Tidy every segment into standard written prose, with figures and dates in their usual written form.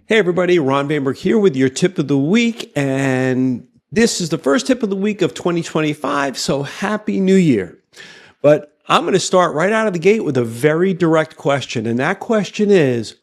Hey everybody, Ron Vanberg here with your tip of the week, and this is the first tip of the week of 2025, so Happy New Year. But I'm going to start right out of the gate with a very direct question, and that question is,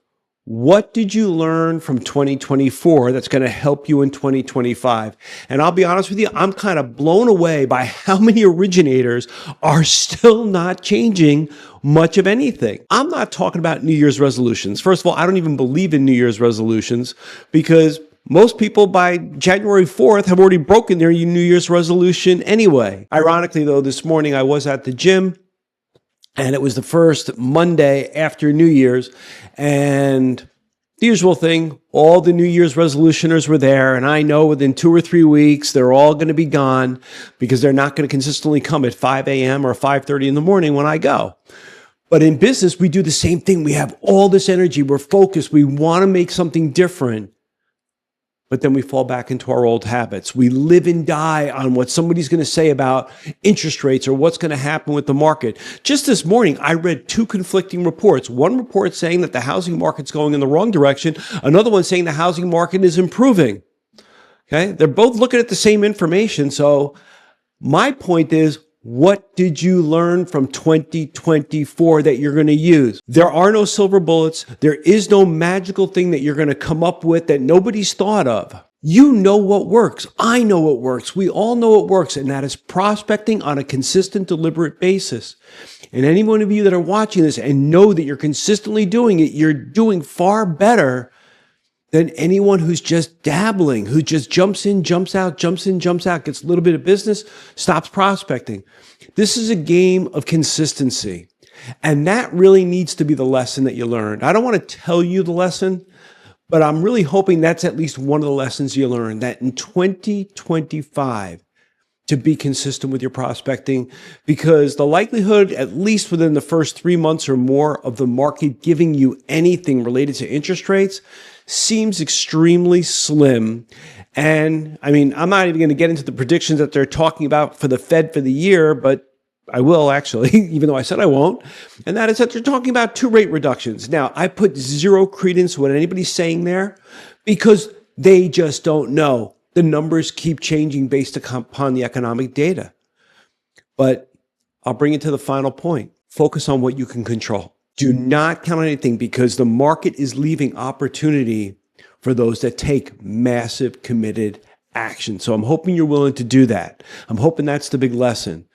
what did you learn from 2024 that's going to help you in 2025? And I'll be honest with you, I'm kind of blown away by how many originators are still not changing much of anything. I'm not talking about New Year's resolutions. First of all, I don't even believe in New Year's resolutions because most people by January 4th have already broken their New Year's resolution anyway. Ironically, though, this morning I was at the gym, and it was the first Monday after New Year's. And the usual thing, all the New Year's resolutioners were there. And I know within 2 or 3 weeks, they're all going to be gone because they're not going to consistently come at 5 a.m. or 5:30 in the morning when I go. But in business, we do the same thing. We have all this energy. We're focused. We want to make something different. But then we fall back into our old habits. We live and die on what somebody's going to say about interest rates or what's going to happen with the market. Just this morning, I read 2 conflicting reports. One report saying that the housing market's going in the wrong direction. Another one saying the housing market is improving. Okay? They're both looking at the same information. So my point is, what did you learn from 2024 that you're going to use? There are no silver bullets. There is no magical thing that you're going to come up with that nobody's thought of. You know what works. I know what works. We all know what works, and that is prospecting on a consistent, deliberate basis. And any one of you that are watching this and know that you're consistently doing it, you're doing far better than anyone who's just dabbling, who just jumps in, jumps out, jumps in, jumps out, gets a little bit of business, stops prospecting. This is a game of consistency. And that really needs to be the lesson that you learned. I don't want to tell you the lesson, but I'm really hoping that's at least one of the lessons you learned, that in 2025, to be consistent with your prospecting, because the likelihood, at least within the first 3 months or more of the market giving you anything related to interest rates, seems extremely slim. And I mean, I'm not even going to get into the predictions that they're talking about for the Fed for the year, but I will actually, even though I said I won't. And that is that they're talking about 2 rate reductions. Now, I put zero credence to what anybody's saying there because they just don't know. The numbers keep changing based upon the economic data. But I'll bring it to the final point. Focus on what you can control. Do not count on anything because the market is leaving opportunity for those that take massive committed action. So I'm hoping you're willing to do that. I'm hoping that's the big lesson.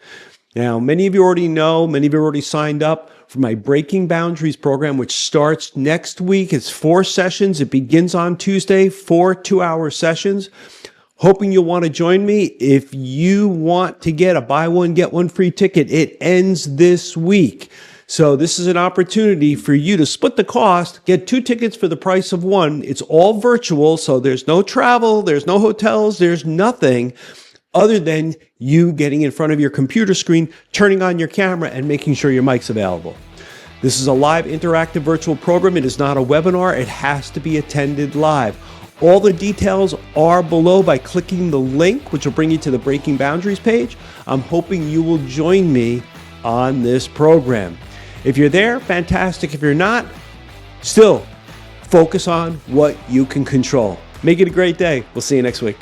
Now, many of you already know, many of you already signed up for my Breaking Boundaries program, which starts next week. It's 4 sessions. It begins on Tuesday, 4 2-hour sessions. Hoping you'll want to join me. If you want to get a buy one, get one free ticket, it ends this week. So this is an opportunity for you to split the cost, get 2 tickets for the price of 1. It's all virtual, so there's no travel, there's no hotels, there's nothing other than you getting in front of your computer screen, turning on your camera, and making sure your mic's available. This is a live interactive virtual program. It is not a webinar. It has to be attended live. All the details are below by clicking the link, which will bring you to the Breaking Boundaries page. I'm hoping you will join me on this program. If you're there, fantastic. If you're not, still focus on what you can control. Make it a great day. We'll see you next week.